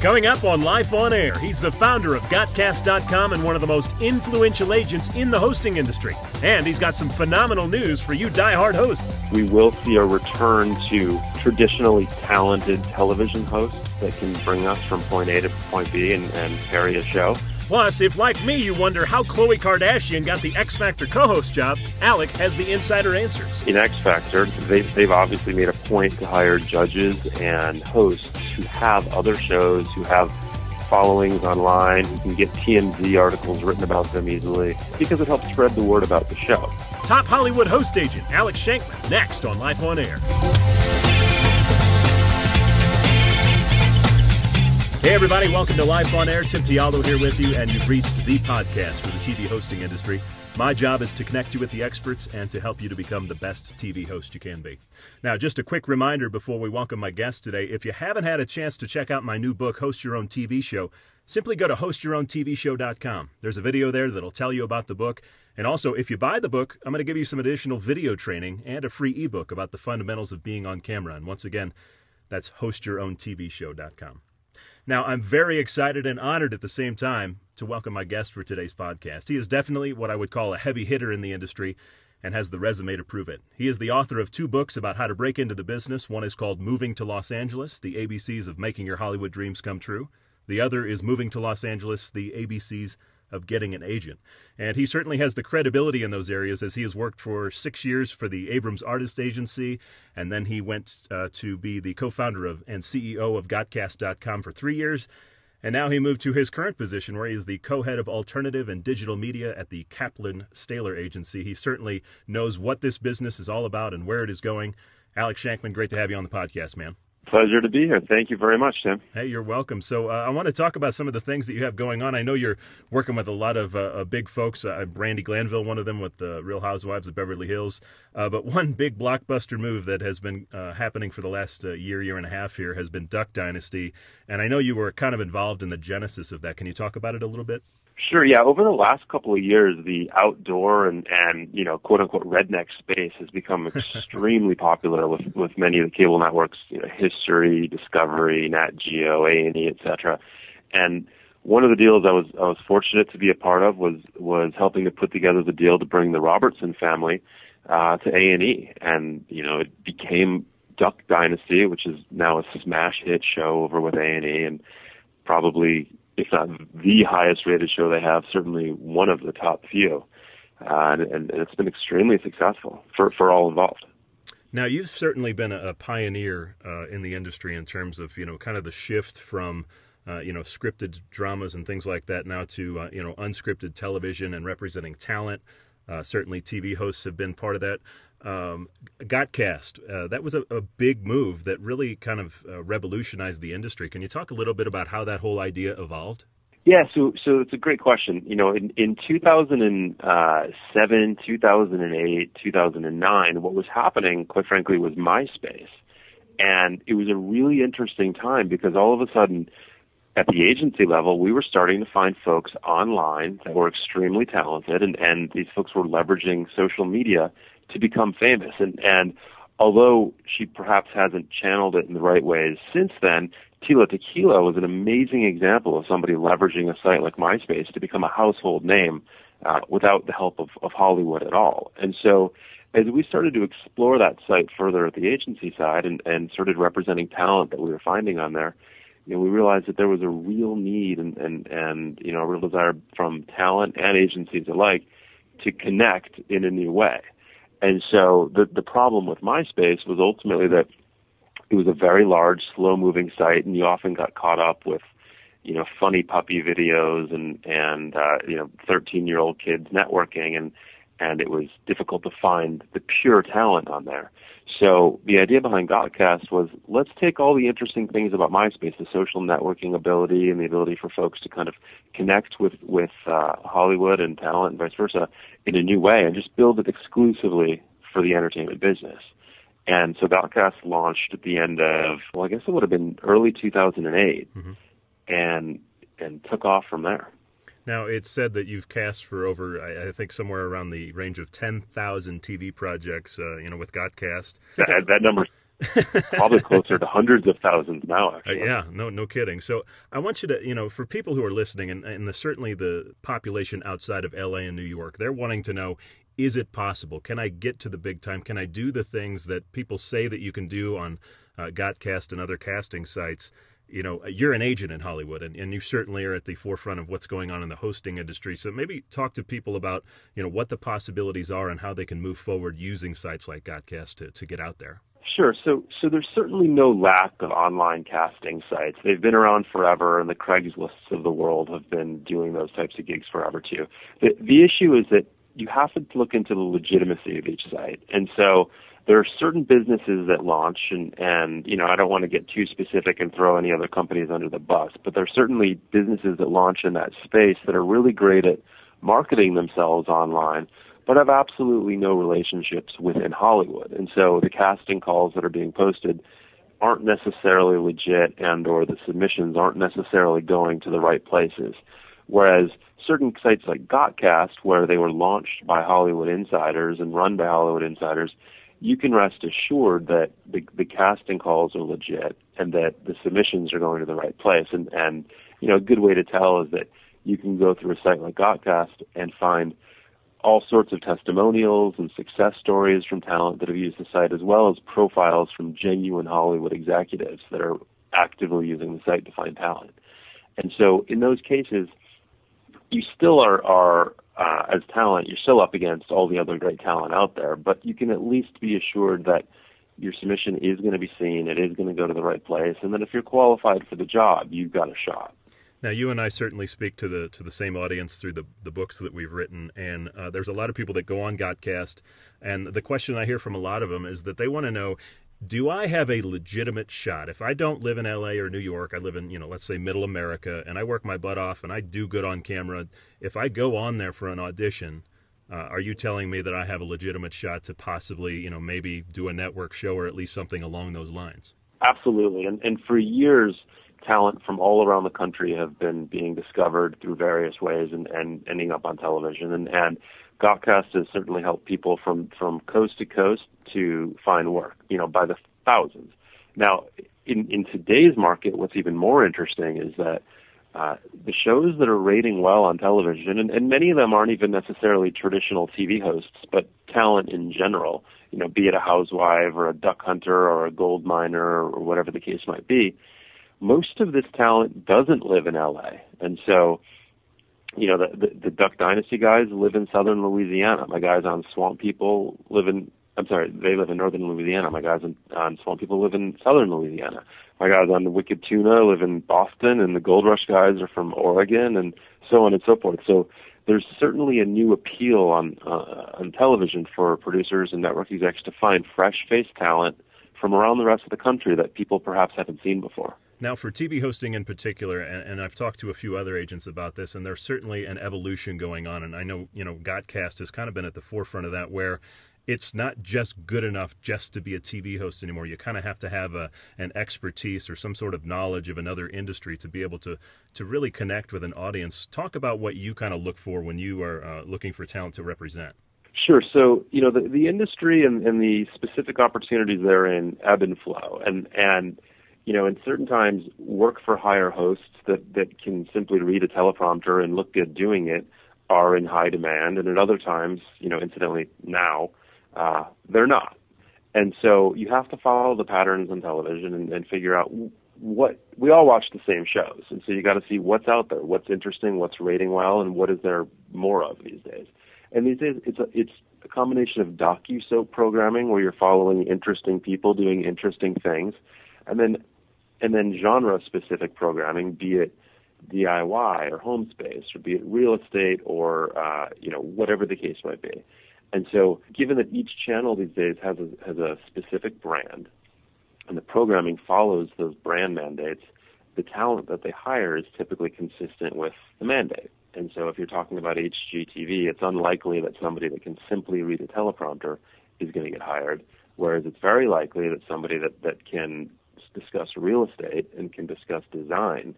Coming up on Life on Air, he's the founder of Gotcast.com and one of the most influential agents in the hosting industry. And he's got some phenomenal news for you diehard hosts. We will see a return to traditionally talented television hosts that can bring us from point A to point B and carry a show. Plus, if like me you wonder how Khloe Kardashian got the X Factor co-host job, Alec has the insider answers. In X Factor, they've obviously made a point to hire judges and hosts who have other shows, who have followings online, who can get TMZ articles written about them easily, because it helps spread the word about the show. Top Hollywood host agent Alec Shankman, next on Life on Air. Hey everybody, welcome to Life on Air. Tim Tialdo here with you, and you've reached the podcast for the TV hosting industry. My job is to connect you with the experts and to help you to become the best TV host you can be. Now, just a quick reminder before we welcome my guest today, if you haven't had a chance to check out my new book, Host Your Own TV Show, simply go to hostyourowntvshow.com. There's a video there that'll tell you about the book. And also, if you buy the book, I'm going to give you some additional video training and a free ebook about the fundamentals of being on camera. And once again, that's hostyourowntvshow.com. Now, I'm very excited and honored at the same time to welcome my guest for today's podcast. He is definitely what I would call a heavy hitter in the industry and has the resume to prove it. He is the author of 2 books about how to break into the business. One is called Moving to Los Angeles, the ABCs of Making Your Hollywood Dreams Come True. The other is Moving to Los Angeles, the ABCs of Getting an Agent. And he certainly has the credibility in those areas, as he has worked for 6 years for the Abrams Artist Agency, and then he went to be the co-founder of and CEO of Gotcast.com for 3 years, and now he moved to his current position where he is the co-head of alternative and digital media at the Kaplan Staler Agency. He certainly knows what this business is all about and where it is going. Alec Shankman, great to have you on the podcast, man. Pleasure to be here. Thank you very much, Tim. Hey, you're welcome. So I want to talk about some of the things that you have going on. I know you're working with a lot of big folks. Brandy Glanville, one of them with the Real Housewives of Beverly Hills. But one big blockbuster move that has been happening for the last year and a half here has been Duck Dynasty. And I know you were kind of involved in the genesis of that. Can you talk about it a little bit? Sure, yeah. Over the last couple of years, the outdoor and you know, quote-unquote redneck space has become extremely popular with many of the cable networks, you know, History, Discovery, Nat Geo, A&E, etc. And one of the deals I was fortunate to be a part of was helping to put together the deal to bring the Robertson family to A&E. And, you know, it became Duck Dynasty, which is now a smash hit show over with A&E, and probably, if not the highest rated show they have, certainly one of the top few. And it's been extremely successful for all involved. Now, you've certainly been a pioneer in the industry in terms of, you know, kind of the shift from, you know, scripted dramas and things like that now to, you know, unscripted television and representing talent. Certainly TV hosts have been part of that. Gotcast, that was a big move that really kind of revolutionized the industry. Can you talk a little bit about how that whole idea evolved? Yeah, so it's a great question. You know, in 2007, 2008, 2009, what was happening, quite frankly, was MySpace. And it was a really interesting time because all of a sudden, at the agency level, we were starting to find folks online that were extremely talented, and these folks were leveraging social media to become famous. And although she perhaps hasn't channeled it in the right ways since then, Tila Tequila was an amazing example of somebody leveraging a site like MySpace to become a household name without the help of Hollywood at all. And so as we started to explore that site further at the agency side and started representing talent that we were finding on there, you know, we realized that there was a real need and you know, a real desire from talent and agencies alike to connect in a new way. And so the problem with MySpace was ultimately that it was a very large, slow-moving site, and you often got caught up with, you know, funny puppy videos and you know, 13-year-old kids networking, and it was difficult to find the pure talent on there. So the idea behind Gotcast was, let's take all the interesting things about MySpace, the social networking ability and the ability for folks to kind of connect with Hollywood and talent and vice versa in a new way, and just build it exclusively for the entertainment business. And so Gotcast launched at the end of, well, I guess it would have been early 2008, and took off from there. Now, it's said that you've cast for over, I think, somewhere around the range of 10,000 TV projects, you know, with Gotcast. That number Probably closer to hundreds of thousands now, actually. Yeah, no kidding. So I want you to, for people who are listening, and certainly the population outside of LA and New York, they're wanting to know, is it possible? Can I get to the big time? Can I do the things that people say that you can do on Gotcast and other casting sites? You're an agent in Hollywood, and you certainly are at the forefront of what's going on in the hosting industry. So maybe talk to people about, what the possibilities are and how they can move forward using sites like Gotcast to get out there. Sure. So there's certainly no lack of online casting sites. They've been around forever, and the Craigslists of the world have been doing those types of gigs forever too. The issue is that you have to look into the legitimacy of each site. And so there are certain businesses that launch, and I don't want to get too specific and throw any other companies under the bus, but there are certainly businesses that launch in that space that are really great at marketing themselves online, but have absolutely no relationships within Hollywood. And so the casting calls that are being posted aren't necessarily legit, and or the submissions aren't necessarily going to the right places. Whereas certain sites like Gotcast, where they were launched by Hollywood insiders and run by Hollywood insiders, you can rest assured that the casting calls are legit and that the submissions are going to the right place. And a good way to tell is that you can go through a site like Gotcast and find all sorts of testimonials and success stories from talent that have used the site, as well as profiles from genuine Hollywood executives that are actively using the site to find talent. And so in those cases, you still are as talent, you're still up against all the other great talent out there, but you can at least be assured that your submission is going to be seen, it is going to go to the right place, and that if you're qualified for the job, you've got a shot. Now, you and I certainly speak to the same audience through the books that we've written, and there's a lot of people that go on Gotcast, and the question I hear from a lot of them is that they want to know, do I have a legitimate shot? If I don't live in LA or New York, I live in, let's say middle America, and I work my butt off and I do good on camera, if I go on there for an audition, are you telling me that I have a legitimate shot to possibly, maybe do a network show or at least something along those lines? Absolutely. And for years, talent from all around the country have been being discovered through various ways and ending up on television. And Gotcast has certainly helped people from coast to coast to find work, by the thousands. Now, in today's market, what's even more interesting is that the shows that are rating well on television, and many of them aren't even necessarily traditional TV hosts, but talent in general, be it a housewife or a duck hunter or a gold miner or whatever the case might be, most of this talent doesn't live in LA. And so, the Duck Dynasty guys live in southern Louisiana. My guys on Swamp People they live in northern Louisiana. My guys on Swamp People live in southern Louisiana. My guys on the Wicked Tuna live in Boston, and the Gold Rush guys are from Oregon, and so on and so forth. So there's certainly a new appeal on television for producers and network execs to find fresh-faced talent from around the rest of the country that people perhaps haven't seen before. Now, for TV hosting in particular, and I've talked to a few other agents about this, and there's certainly an evolution going on, and I know, Gotcast has kind of been at the forefront of that, where it's not just good enough just to be a TV host anymore. You kind of have to have an expertise or some sort of knowledge of another industry to be able to really connect with an audience. Talk about what you kind of look for when you are looking for talent to represent. Sure. So, the industry and the specific opportunities therein ebb and flow. And in certain times, work for hire hosts that can simply read a teleprompter and look good doing it are in high demand. And at other times, incidentally now, they're not. And so you have to follow the patterns on television and figure out what we all watch the same shows. And so you got to see what's out there, what's interesting, what's rating well, and what is there more of these days. And these days, it's a combination of docu-soap programming where you're following interesting people doing interesting things, and then genre-specific programming, be it DIY or home space, or be it real estate, or whatever the case might be. And so, given that each channel these days has a specific brand, and the programming follows those brand mandates, the talent that they hire is typically consistent with the mandate. And so if you're talking about HGTV, it's unlikely that somebody that can simply read a teleprompter is going to get hired, whereas it's very likely that somebody that can discuss real estate and can discuss design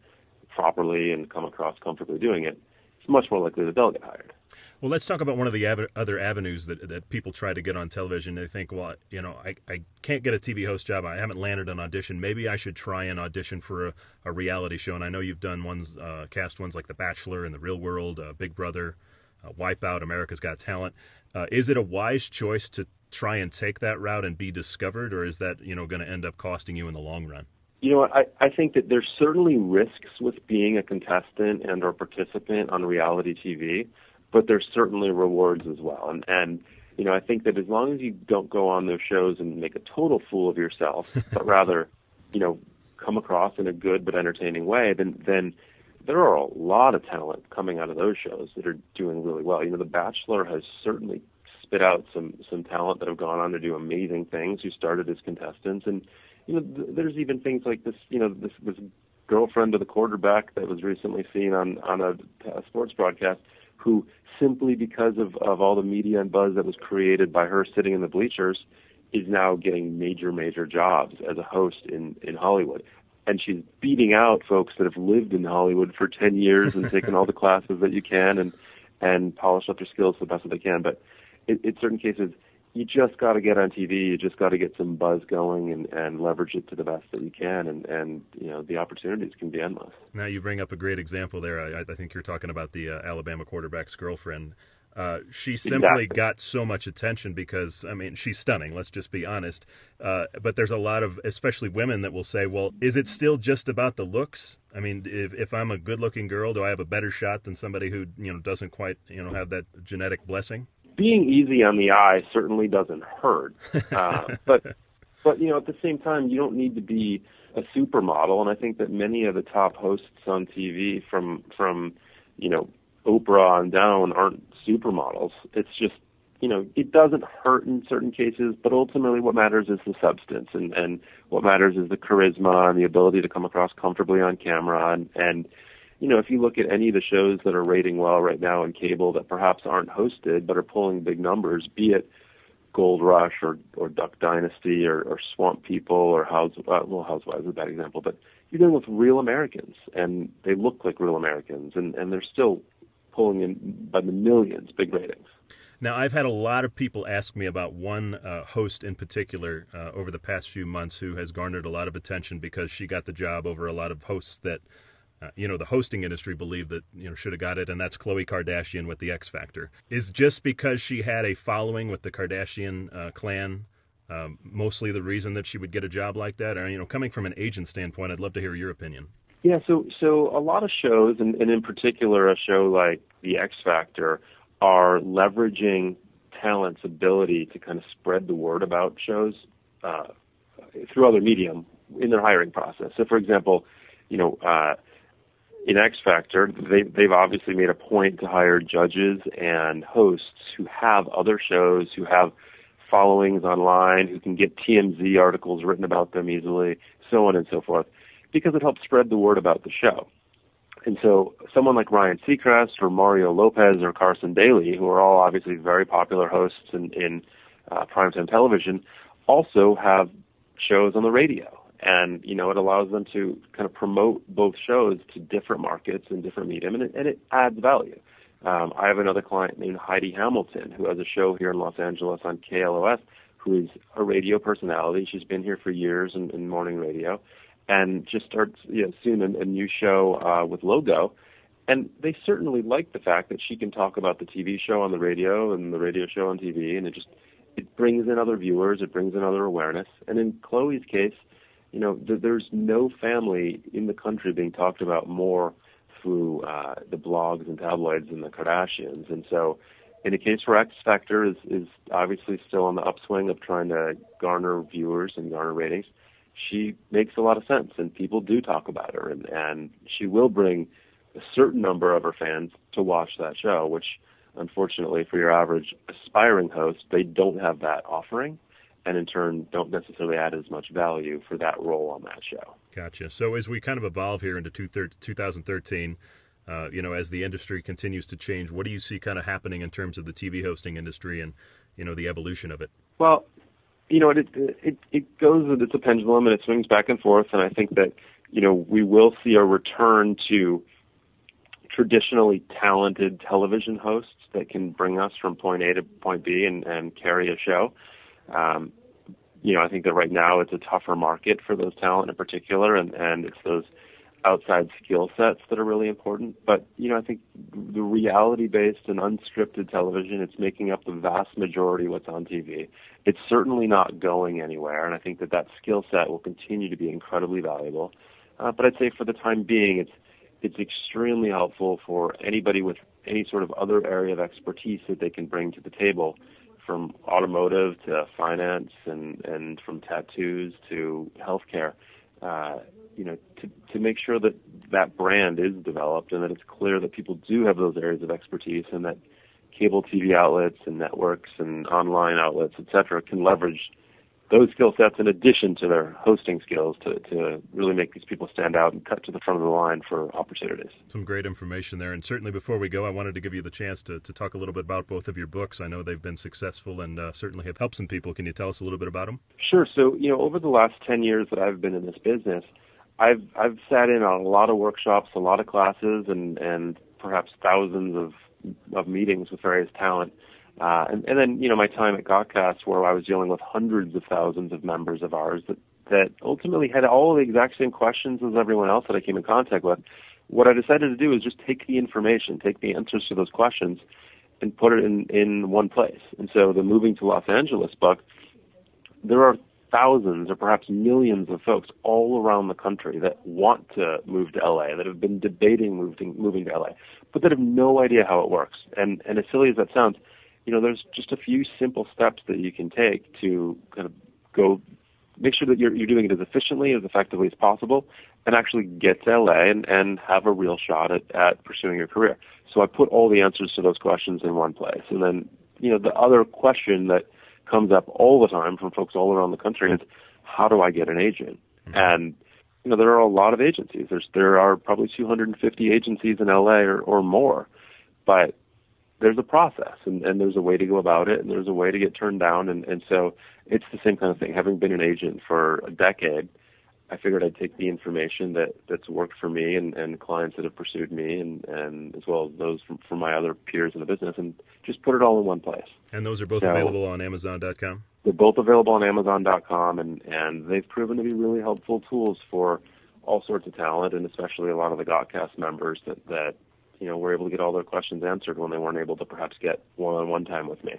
properly and come across comfortably doing it, it's much more likely that they'll get hired. Well, let's talk about one of the other avenues that people try to get on television. They think, well, I can't get a TV host job. I haven't landed an audition. Maybe I should try and audition for a reality show. And I know you've done cast ones like The Bachelor and The Real World, Big Brother, Wipeout, America's Got Talent. Is it a wise choice to try and take that route and be discovered, or is that, going to end up costing you in the long run? You know what? I think that there's certainly risks with being a contestant and or participant on reality TV, but there's certainly rewards as well. And I think that as long as you don't go on those shows and make a total fool of yourself, but rather, come across in a good but entertaining way, then there are a lot of talent coming out of those shows that are doing really well. The Bachelor has certainly spit out some talent that have gone on to do amazing things who started as contestants. And there's even things like this, this girlfriend of the quarterback that was recently seen on a sports broadcast, who simply because of all the media and buzz that was created by her sitting in the bleachers is now getting major jobs as a host in Hollywood. And she's beating out folks that have lived in Hollywood for 10 years and taken all the classes that you can and polished up their skills the best that they can. But in certain cases, you just got to get on TV. You just got to get some buzz going and leverage it to the best that you can. And the opportunities can be endless. Now you bring up a great example there. I think you're talking about the Alabama quarterback's girlfriend. She simply got so much attention because, she's stunning, let's just be honest. But there's a lot of, especially women, that will say, well, is it still just about the looks? If I'm a good-looking girl, do I have a better shot than somebody who, doesn't quite, have that genetic blessing? Being easy on the eye certainly doesn't hurt. But at the same time, you don't need to be a supermodel. And I think that many of the top hosts on TV from Oprah on down aren't supermodels. It's just, it doesn't hurt in certain cases, but ultimately what matters is the substance, and what matters is the charisma and the ability to come across comfortably on camera. And if you look at any of the shows that are rating well right now in cable that perhaps aren't hosted but are pulling big numbers, be it Gold Rush or Duck Dynasty or Swamp People or Housewives is a bad example, but you're dealing with real Americans, and they look like real Americans, and they're still pulling in by the millions big ratings. Now, I've had a lot of people ask me about one host in particular over the past few months who has garnered a lot of attention because she got the job over a lot of hosts that, the hosting industry believed that, should have got it, and that's Khloe Kardashian with the X Factor. Is just because she had a following with the Kardashian clan mostly the reason that she would get a job like that? Or, coming from an agent standpoint, I'd love to hear your opinion. Yeah, so a lot of shows, and in particular a show like The X Factor, are leveraging talent's ability to kind of spread the word about shows through other medium in their hiring process. So, for example, in X Factor, they've obviously made a point to hire judges and hosts who have other shows, who have followings online, who can get TMZ articles written about them easily, so on and so forth, because it helps spread the word about the show. And so someone like Ryan Seacrest or Mario Lopez or Carson Daly, who are all obviously very popular hosts in primetime television, also have shows on the radio. And, it allows them to kind of promote both shows to different markets and different medium, and it adds value. I have another client named Heidi Hamilton, who has a show here in Los Angeles on KLOS, who is a radio personality. She's been here for years in morning radio, and just starts soon a new show with Logo. And they certainly like the fact that she can talk about the TV show on the radio and the radio show on TV, and it brings in other viewers, it brings in other awareness. And in Chloe's case, there's no family in the country being talked about more through the blogs and tabloids than the Kardashians. And so in a case where X Factor is obviously still on the upswing of trying to garner viewers and garner ratings, she makes a lot of sense, and people do talk about her, and she will bring a certain number of her fans to watch that show, which unfortunately for your average aspiring host, they don't have that offering, and in turn don't necessarily add as much value for that role on that show. Gotcha. So as we kind of evolve here into 2013, as the industry continues to change, what do you see kind of happening in terms of the TV hosting industry and, the evolution of it? Well, it goes, it's a pendulum and it swings back and forth, and I think that, we will see a return to traditionally talented television hosts that can bring us from point A to point B and carry a show. I think that right now it's a tougher market for those talent in particular, and it's those outside skill sets that are really important. But, I think the reality-based and unscripted television, it's making up the vast majority of what's on TV. It's certainly not going anywhere, and I think that skill set will continue to be incredibly valuable. But I'd say for the time being, it's extremely helpful for anybody with any sort of other area of expertise that they can bring to the table, from automotive to finance and from tattoos to healthcare, to make sure that brand is developed and that it's clear that people do have those areas of expertise, and that cable TV outlets and networks and online outlets, et cetera, can leverage those skill sets in addition to their hosting skills to really make these people stand out and cut to the front of the line for opportunities. Some great information there. And certainly before we go, I wanted to give you the chance to talk a little bit about both of your books. I know they've been successful and certainly have helped some people. Can you tell us a little bit about them? Sure. So, over the last 10 years that I've been in this business, I've sat in on a lot of workshops, a lot of classes, and perhaps thousands of meetings with various talent. And then, my time at Gotcast, where I was dealing with hundreds of thousands of members of ours that ultimately had all the exact same questions as everyone else that I came in contact with. What I decided to do is just take the information, take the answers to those questions, and put it in one place. And so the Moving to Los Angeles book, there are thousands or perhaps millions of folks all around the country that want to move to LA, that have been debating moving to LA, but that have no idea how it works. And as silly as that sounds, there's just a few simple steps that you can take to kind of go make sure that you're doing it as efficiently, as effectively as possible, and actually get to LA and have a real shot at pursuing your career. So I put all the answers to those questions in one place. And then, the other question that comes up all the time from folks all around the country is, how do I get an agent? And, there are a lot of agencies. There are probably 250 agencies in LA or more, but there's a process and there's a way to go about it, and there's a way to get turned down. And so it's the same kind of thing. Having been an agent for a decade, I figured I'd take the information that's worked for me and clients that have pursued me and as well as those from my other peers in the business, and just put it all in one place. And those are both available on Amazon.com? They're both available on Amazon.com, and they've proven to be really helpful tools for all sorts of talent, and especially a lot of the Gotcast members that were able to get all their questions answered when they weren't able to perhaps get one-on-one time with me.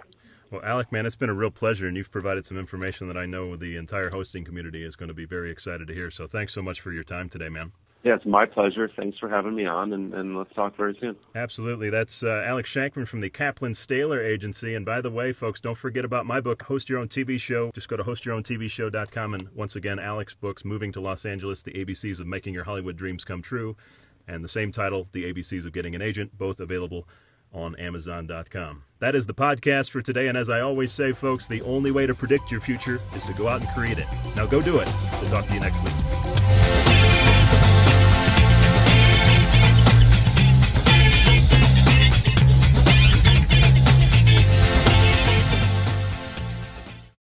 Well, Alec, man, it's been a real pleasure, and you've provided some information that I know the entire hosting community is going to be very excited to hear. So thanks so much for your time today, man. Yeah, it's my pleasure. Thanks for having me on, and let's talk very soon. Absolutely. That's Alec Shankman from the Kaplan-Staler Agency. And by the way, folks, don't forget about my book, Host Your Own TV Show. Just go to hostyourowntvshow.com. And once again, Alec's books, Moving to Los Angeles, The ABCs of Making Your Hollywood Dreams Come True, and the same title, The ABCs of Getting an Agent, both available on Amazon.com. That is the podcast for today, and as I always say, folks, the only way to predict your future is to go out and create it. Now go do it. We'll talk to you next week.